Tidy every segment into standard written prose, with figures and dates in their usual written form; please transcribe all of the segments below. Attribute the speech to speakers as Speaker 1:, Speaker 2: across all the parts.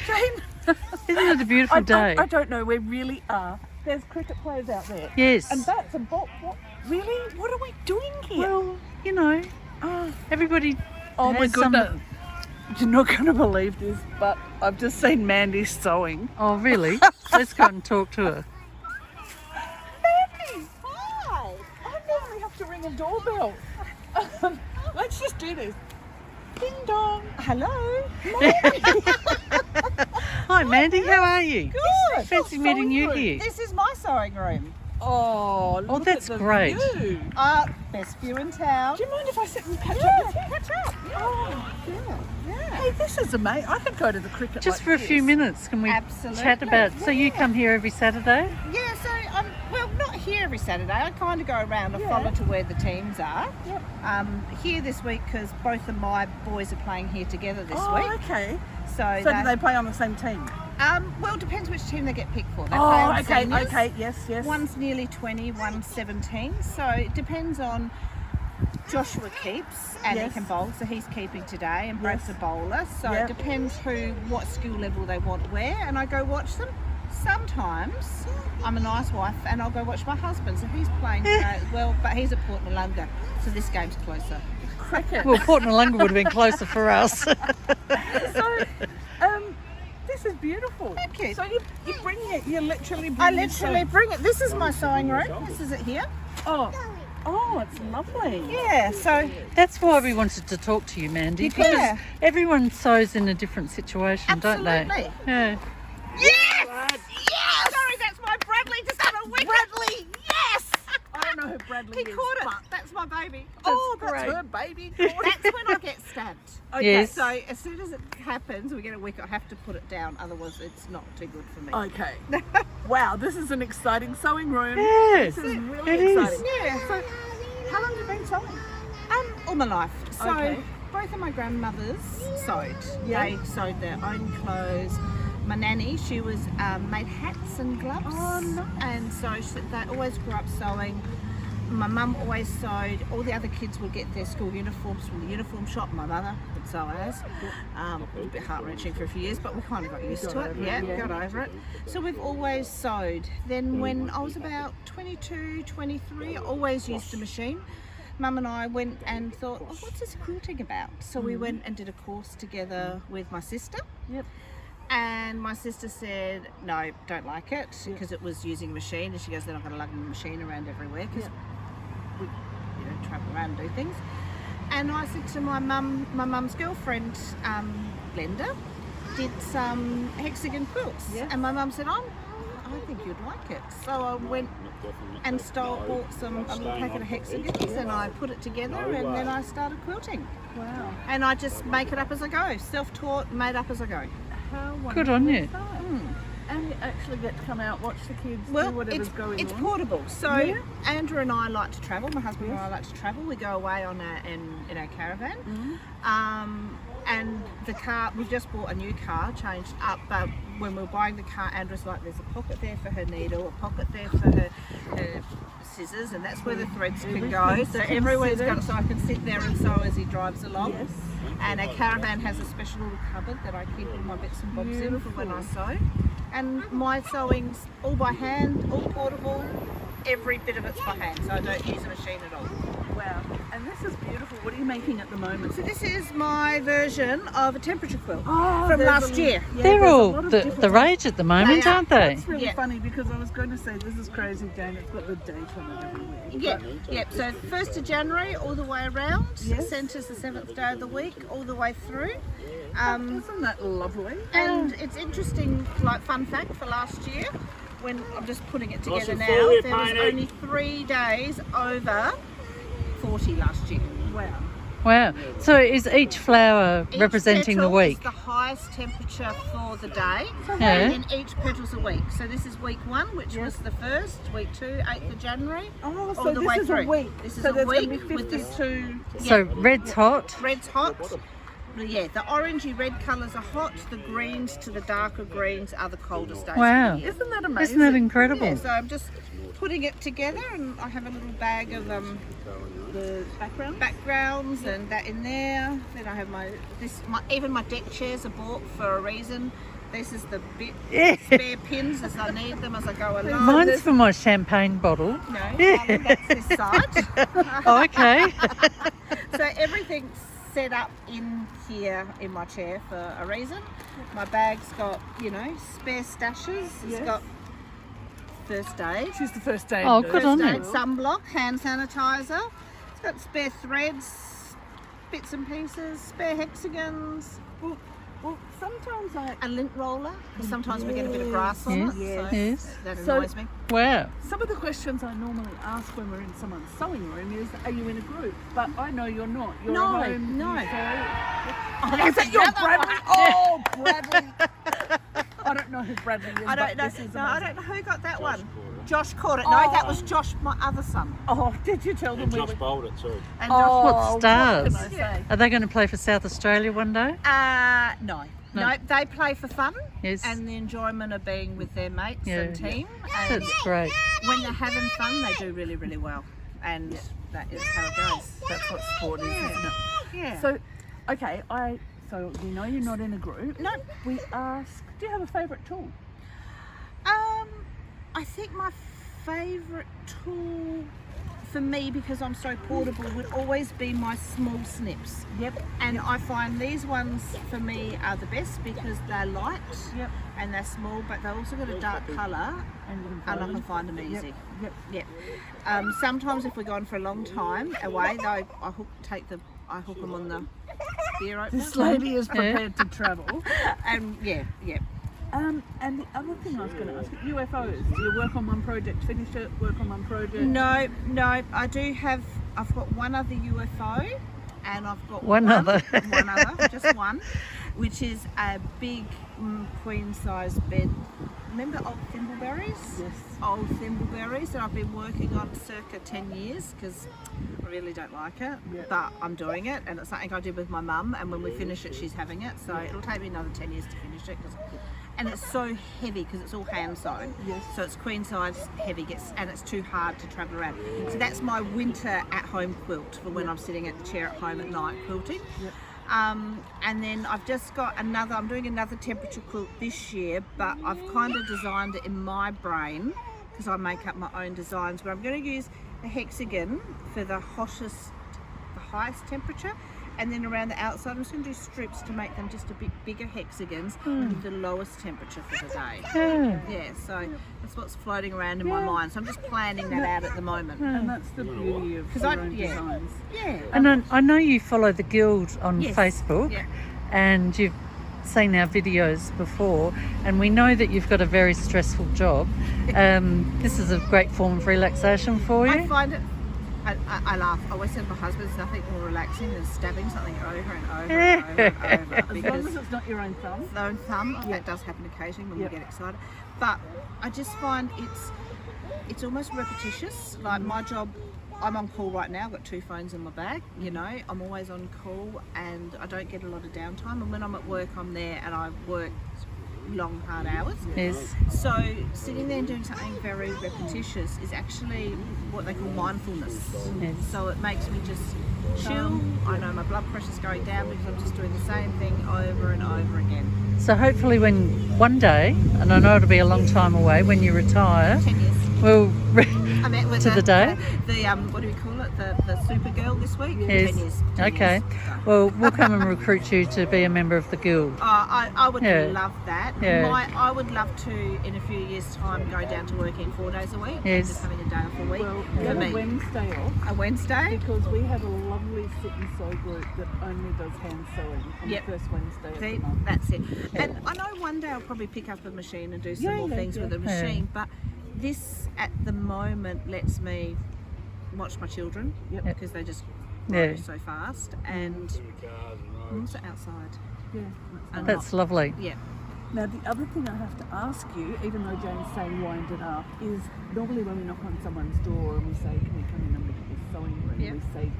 Speaker 1: Jane.
Speaker 2: Isn't it a beautiful day?
Speaker 1: I don't know. We really are. There's cricket players out there.
Speaker 2: Yes.
Speaker 1: And that's a bot. What? Really? What are we doing here?
Speaker 2: Well, you know, everybody.
Speaker 1: Oh my
Speaker 2: has some-
Speaker 1: goodness. You're not going to believe this, but I've just seen Mandy sewing.
Speaker 2: Oh, really? Let's go and talk to her.
Speaker 1: Mandy! Hi! I normally have to ring a doorbell. Let's just do this. Ding dong. Hello.
Speaker 2: Hi, Mandy. How are you?
Speaker 3: Good.
Speaker 2: Fancy meeting you
Speaker 1: room.
Speaker 2: here.
Speaker 3: This is my sewing room.
Speaker 1: Oh, look
Speaker 2: that's
Speaker 1: at the
Speaker 2: great.
Speaker 1: view.
Speaker 3: Best view in town.
Speaker 1: Do you mind if I sit and catch up with you?
Speaker 3: Catch up.
Speaker 1: Oh,
Speaker 3: Yeah.
Speaker 1: hey, this is amazing. I could go to the cricket
Speaker 2: Just
Speaker 1: like
Speaker 2: for a
Speaker 1: this.
Speaker 2: few minutes, can we
Speaker 3: Absolutely.
Speaker 2: chat about? So you come here every Saturday?
Speaker 3: Yeah, so I'm not here every Saturday. I kind of go around and
Speaker 1: Yeah.
Speaker 3: follow to where the teams are.
Speaker 1: Yep.
Speaker 3: Here this week because both of my boys are playing here together this
Speaker 1: Oh,
Speaker 3: week.
Speaker 1: okay.
Speaker 3: So
Speaker 1: do they play on the same team?
Speaker 3: well, depends which team they get picked for. They play
Speaker 1: Oh,
Speaker 3: on
Speaker 1: okay,
Speaker 3: seniors.
Speaker 1: okay, yes.
Speaker 3: One's nearly 20, one's 17. So it depends on Joshua keeps and
Speaker 1: Yes.
Speaker 3: he can bowl, so he's keeping today, and Brad's
Speaker 1: Yes.
Speaker 3: a bowler. So
Speaker 1: Yep.
Speaker 3: it depends what skill level they want where, and I go watch them. Sometimes I'm a nice wife and I'll go watch my husband, so he's playing today as well, but he's at Port Noarlunga, so this game's closer.
Speaker 1: Cricket.
Speaker 2: Well, Port Noarlunga would have been closer for us.
Speaker 1: So, this is beautiful.
Speaker 3: Thank you.
Speaker 1: So you bring it, you literally bring
Speaker 3: I
Speaker 1: it,
Speaker 3: literally bring it. This is my sewing room. This is it here.
Speaker 1: Oh, it's lovely.
Speaker 3: Yeah, so
Speaker 2: That's why we wanted to talk to you, Mandy, because
Speaker 3: Yeah.
Speaker 2: everyone sews in a different situation, don't they?
Speaker 3: Absolutely.
Speaker 2: Yeah.
Speaker 3: yes! Yes! Sorry, that's my Bradley just had a wicket. Bradley, yes!
Speaker 1: I don't know who Bradley
Speaker 3: He
Speaker 1: is.
Speaker 3: caught it.
Speaker 1: but
Speaker 3: That's my baby.
Speaker 1: that's
Speaker 2: great.
Speaker 1: her baby.
Speaker 3: That's when I get stabbed.
Speaker 1: Okay.
Speaker 2: Yes.
Speaker 3: So as soon as it happens, we get a wicket, I have to put it down, otherwise it's not too good for me.
Speaker 1: Okay. Wow, this is an exciting sewing room.
Speaker 2: Yes,
Speaker 1: This is really
Speaker 2: it is.
Speaker 1: exciting.
Speaker 3: Yeah.
Speaker 1: So, how long have you been sewing?
Speaker 3: All my life. So
Speaker 1: Okay.
Speaker 3: both of my grandmothers sewed.
Speaker 1: Yeah.
Speaker 3: They sewed their own clothes. My nanny, she was made hats and gloves.
Speaker 1: Oh, nice.
Speaker 3: And so they always grew up sewing. My mum always sewed. All the other kids would get their school uniforms from the uniform shop. My mother would sew ours. It was a bit heart-wrenching for a few years, but we kind of got used to it. Yeah, got over it. So we've always sewed. Then when I was about 22, 23, I always used the machine. Mum and I went and thought, oh, what's this quilting about? So we went and did a course together with my sister.
Speaker 1: Yep.
Speaker 3: And my sister said, no, don't like it, because it was using a machine. And she goes, they're not going to lug the machine around everywhere, because we travel around and do things. And I said to my mum's girlfriend, Glenda, did some hexagon quilts.
Speaker 1: Yeah.
Speaker 3: And my mum said, I think you'd like it. So I went and bought a little packet of hexagons, and I put it together, and then I started quilting.
Speaker 1: Wow.
Speaker 3: And I just make it up as I go, self-taught, made up as I go.
Speaker 1: How
Speaker 2: Good on you.
Speaker 1: wonderful is that? And you actually get to come out, watch the kids,
Speaker 3: Well,
Speaker 1: do whatever's going
Speaker 3: it's
Speaker 1: on.
Speaker 3: portable. So
Speaker 1: Yeah.
Speaker 3: Andrew and I like to travel. My husband and I like to travel. We go away in our caravan. And the car, we've just bought a new car, changed up. But when we were buying the car, Andrew's like, there's a pocket there for her needle, a pocket there for her scissors, and that's where the threads can go. So everyone's got it, so I can sit there and sew as he drives along.
Speaker 1: Yes.
Speaker 3: And our caravan has a special little cupboard that I keep all my bits and bobs in for when I sew. And my sewing's all by hand, all portable, every bit of it's by hand, so I don't use a machine at all.
Speaker 1: Wow. And this is beautiful. What are you making at the moment?
Speaker 3: So this is my version of a temperature quilt
Speaker 1: Oh,
Speaker 3: from
Speaker 1: there's
Speaker 3: last year.
Speaker 1: Yeah,
Speaker 2: They're
Speaker 1: there's a
Speaker 2: all
Speaker 1: lot of
Speaker 2: the
Speaker 1: different
Speaker 2: rage at the moment,
Speaker 3: They are.
Speaker 2: aren't they?
Speaker 1: It's really
Speaker 3: Yeah.
Speaker 1: funny because I was going to say this is crazy, Jane. It's got the date on it everywhere.
Speaker 3: Yep, yep. So 1st of January all the way around.
Speaker 1: Yes.
Speaker 3: Centre's the 7th day of the week, all the way through.
Speaker 1: Isn't that lovely?
Speaker 3: And it's interesting, like fun fact for last year, when I'm just putting it together now,
Speaker 4: for you,
Speaker 3: there was
Speaker 4: Piney.
Speaker 3: only 3 days over 40 last year.
Speaker 1: Wow.
Speaker 2: Wow. So is each flower
Speaker 3: Each
Speaker 2: representing the
Speaker 3: petal
Speaker 2: week?
Speaker 3: is the highest temperature for the day,
Speaker 2: Yeah.
Speaker 3: and then each petal's a week. So this is week 1, which was the 1st, week 2, 8th of January.
Speaker 1: Oh,
Speaker 3: all
Speaker 1: so
Speaker 3: the
Speaker 1: this
Speaker 3: way
Speaker 1: is
Speaker 3: through.
Speaker 1: a week.
Speaker 3: This is
Speaker 1: so
Speaker 3: a
Speaker 1: there's
Speaker 3: week
Speaker 1: going to be
Speaker 3: with this.
Speaker 1: 52.
Speaker 2: So red's hot.
Speaker 3: Red's hot. Yeah, the orangey red colours are hot. The greens to the darker greens are the coldest days.
Speaker 2: Wow.
Speaker 3: Of the year.
Speaker 1: Isn't that amazing?
Speaker 2: Isn't that incredible?
Speaker 3: Yeah, so I'm just putting it together, and I have a little bag of
Speaker 1: The background?
Speaker 3: backgrounds and that in there. Then I have even my deck chairs are bought for a reason. This is the bit
Speaker 2: Yeah.
Speaker 3: spare pins as I need them as I go along.
Speaker 2: Mine's for my champagne bottle.
Speaker 3: No, darling, that's this side.
Speaker 2: Oh, okay.
Speaker 3: So everything's set up in here in my chair for a reason. My bag's got, you know, spare stashes. It's
Speaker 1: Yes.
Speaker 3: got first aid.
Speaker 1: She's the first aid.
Speaker 2: Oh,
Speaker 1: nurse.
Speaker 2: good on
Speaker 3: First
Speaker 2: you.
Speaker 3: aid, sunblock, hand sanitizer. It's got spare threads, bits and pieces, spare hexagons,
Speaker 1: Well, sometimes
Speaker 3: a lint roller, because sometimes we get a bit of grass on
Speaker 2: Yes.
Speaker 3: it, so
Speaker 2: Yes.
Speaker 3: that
Speaker 1: So-
Speaker 3: annoys me.
Speaker 2: Wow.
Speaker 1: some of the questions I normally ask when we're in someone's sewing room is, are you in a group? But I know you're not. You're
Speaker 3: No,
Speaker 1: at home.
Speaker 3: no.
Speaker 1: You sew.
Speaker 3: Oh,
Speaker 1: Is that your
Speaker 3: another
Speaker 1: Bradley?
Speaker 3: one.
Speaker 1: Oh, Bradley. I don't know who Bradley is.
Speaker 3: I don't
Speaker 1: but
Speaker 3: know.
Speaker 1: This is
Speaker 3: No, I
Speaker 1: amazing.
Speaker 3: don't know who got that one. Josh caught it. No, that was Josh, my other son.
Speaker 1: Oh, did you tell them
Speaker 4: And
Speaker 1: we
Speaker 4: Josh
Speaker 1: were?
Speaker 4: bowled it too.
Speaker 3: And
Speaker 1: Oh,
Speaker 2: What stars?
Speaker 1: What can I say?
Speaker 2: Are they going to play for South Australia one day?
Speaker 3: No.
Speaker 2: No.
Speaker 3: No, they play for fun
Speaker 2: Yes.
Speaker 3: and the enjoyment of being with their mates and
Speaker 2: Yeah.
Speaker 3: team. And
Speaker 2: That's great.
Speaker 3: when they're having fun, they do really, really well. And that is how it goes.
Speaker 1: That's what sport is, isn't it?
Speaker 3: Yeah.
Speaker 1: So, okay, so we know you're not in a group.
Speaker 3: No.
Speaker 1: We ask, do you have a favourite tool?
Speaker 3: I think my favourite tool for me, because I'm so portable, would always be my small snips.
Speaker 1: Yep.
Speaker 3: And I find these ones for me are the best because they're light
Speaker 1: Yep.
Speaker 3: and they're small, but they've also got a dark colour
Speaker 1: And you can
Speaker 3: and I
Speaker 1: find
Speaker 3: can find them easy.
Speaker 1: Yep.
Speaker 3: Yep. Sometimes if we're gone for a long time away, though, I hook them on the beer opener.
Speaker 1: This lady is prepared to travel.
Speaker 3: And yeah.
Speaker 1: And the other thing I was going to ask, UFOs. Do you work on one project, finish it, work on one project?
Speaker 3: No, I do have. I've got one other UFO, and I've got
Speaker 2: One other.
Speaker 3: one other, just one, which is a big queen size bed. Remember old thimbleberries?
Speaker 1: Yes.
Speaker 3: Old thimbleberries that I've been working on circa 10 years because I really don't like it,
Speaker 1: Yeah.
Speaker 3: but I'm doing it, and it's something I did with my mum. And when we finish it, she's having it, so it'll take me another 10 years to finish it. And it's so heavy because it's all hand sewn.
Speaker 1: Yes.
Speaker 3: So it's queen size heavy, and it's too hard to travel around. So that's my winter at home quilt for when I'm sitting at the chair at home at night quilting.
Speaker 1: Yep.
Speaker 3: And then I've just got another, I'm doing another temperature quilt this year, but I've kind of designed it in my brain because I make up my own designs, where I'm going to use a hexagon for the highest temperature. And then around the outside, I'm just going to do strips to make them just a bit bigger hexagons with the lowest temperature for the day.
Speaker 2: Yeah.
Speaker 3: Yeah, so that's what's floating around in my mind. So I'm just planning that out at the moment.
Speaker 1: And that's the beauty of
Speaker 3: 'Cause
Speaker 1: your
Speaker 3: I-
Speaker 1: own
Speaker 3: yeah.
Speaker 1: designs.
Speaker 3: Yeah.
Speaker 2: And I know you follow the Guild on
Speaker 3: Yes.
Speaker 2: Facebook,
Speaker 3: Yeah.
Speaker 2: and you've seen our videos before, and we know that you've got a very stressful job. This is a great form of relaxation for
Speaker 3: I
Speaker 2: you.
Speaker 3: find it, I laugh. I always say to my husband, there's nothing more relaxing than stabbing something over and over and over and over.
Speaker 1: As long
Speaker 3: Because
Speaker 1: as it's not your own thumb.
Speaker 3: own thumb, that does happen occasionally when
Speaker 1: Yep.
Speaker 3: we get excited. But I just find it's almost repetitious. Like my job, I'm on call right now. I've got 2 phones in my bag. You know, I'm always on call, and I don't get a lot of downtime. And when I'm at work, I'm there, and I work long, hard hours.
Speaker 2: Yes.
Speaker 3: So sitting there and doing something very repetitious is actually what they call mindfulness.
Speaker 2: Yes.
Speaker 3: So it makes me just chill. I know my blood pressure's going down because I'm just doing the same thing over and over again.
Speaker 2: So hopefully when one day, and I know it'll be a long time away, when you retire,
Speaker 3: 10 years.
Speaker 2: we'll...
Speaker 3: I met with
Speaker 2: To the day?
Speaker 3: The what do we call it? The super girl this week.
Speaker 2: Yes.
Speaker 3: 10 years. 10
Speaker 2: Okay.
Speaker 3: years.
Speaker 2: Well, we'll come and recruit you to be a member of the Guild.
Speaker 3: I would
Speaker 2: Yeah.
Speaker 3: love that.
Speaker 2: Yeah.
Speaker 3: I would love to, in a few years' time, go down to working 4 days a week. And
Speaker 2: Yes.
Speaker 3: just having a day off a week
Speaker 1: Well, we
Speaker 3: for
Speaker 1: have a
Speaker 3: me.
Speaker 1: Wednesday off
Speaker 3: A Wednesday.
Speaker 1: because we have a lovely sit and sew group that only does hand sewing on
Speaker 3: Yep.
Speaker 1: the first Wednesday of
Speaker 3: See,
Speaker 1: the month.
Speaker 3: that's it. And I know one day I'll probably pick up a machine and do some
Speaker 1: Yeah,
Speaker 3: more
Speaker 1: yeah,
Speaker 3: things
Speaker 1: yeah.
Speaker 3: with the
Speaker 2: Yeah.
Speaker 3: machine, but this at the moment lets me watch my children
Speaker 1: Yep.
Speaker 3: because they just
Speaker 2: Yeah.
Speaker 3: grow so fast, and I'm also outside.
Speaker 1: Yeah.
Speaker 3: And
Speaker 2: That's
Speaker 3: not-
Speaker 2: lovely.
Speaker 3: yeah.
Speaker 1: Now, the other thing I have to ask you, even though Jane's saying wind it up, is normally when we knock on someone's door and we say, can we come in and look at this sewing room,
Speaker 3: Yeah.
Speaker 1: we say,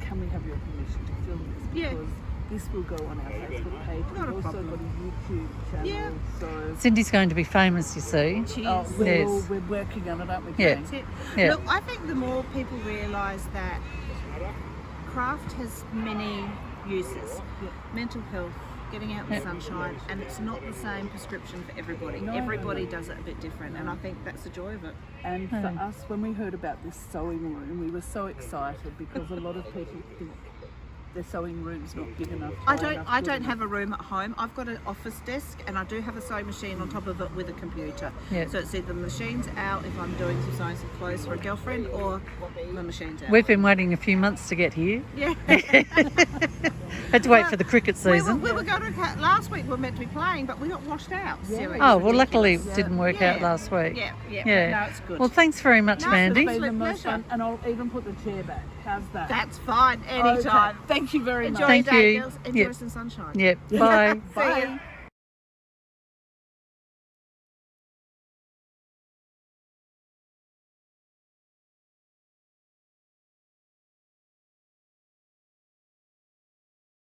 Speaker 1: can we have your permission to film this?
Speaker 3: Yeah.
Speaker 1: Because this will go on our Facebook page.
Speaker 3: Not a
Speaker 1: We've also
Speaker 3: problem.
Speaker 1: got a YouTube channel.
Speaker 3: Yeah.
Speaker 1: So
Speaker 2: Cindy's going to be famous, you see.
Speaker 3: Cheers.
Speaker 2: Yes.
Speaker 1: we're working on it, aren't we,
Speaker 2: Yeah.
Speaker 1: Jane?
Speaker 3: That's it.
Speaker 2: Yeah.
Speaker 3: Look, I think the more people realise that craft has many uses,
Speaker 1: Yeah.
Speaker 3: mental health, getting out in the sunshine, and it's not the same prescription for everybody.
Speaker 1: No,
Speaker 3: Everybody
Speaker 1: no.
Speaker 3: does it a bit different, and I think that's the joy of it.
Speaker 1: And for us, when we heard about this sewing room, we were so excited because a lot of people think their sewing room's not big enough.
Speaker 3: I
Speaker 1: high
Speaker 3: don't.
Speaker 1: enough,
Speaker 3: I
Speaker 1: good
Speaker 3: don't
Speaker 1: enough.
Speaker 3: have a room at home. I've got an office desk, and I do have a sewing machine on top of it with a computer.
Speaker 2: Yeah.
Speaker 3: So it's either the machine's out if I'm doing some sewing some clothes for a girlfriend, or the machine's out.
Speaker 2: We've been waiting a few months to get here.
Speaker 3: Yeah.
Speaker 2: Had to wait for the cricket season.
Speaker 3: We were going to last week. We were meant to be playing, but we got washed out.
Speaker 1: Yeah.
Speaker 3: Seriously.
Speaker 2: Oh, well, luckily it
Speaker 1: Yeah.
Speaker 2: didn't work out last week.
Speaker 3: Yeah.
Speaker 2: Yeah.
Speaker 3: No, it's good.
Speaker 2: Well, thanks very much,
Speaker 3: No, it's
Speaker 2: Mandy.
Speaker 1: It's been the
Speaker 3: Absolute
Speaker 1: most
Speaker 3: pleasure.
Speaker 1: fun, and I'll even put the chair back. How's that?
Speaker 3: That's fine. Anytime.
Speaker 1: Okay. Thank you very
Speaker 3: Enjoy
Speaker 1: much.
Speaker 2: Thank
Speaker 3: your day,
Speaker 2: you.
Speaker 3: girls. Enjoy
Speaker 2: Yep.
Speaker 3: some sunshine.
Speaker 2: Yep. Bye.
Speaker 3: See ya.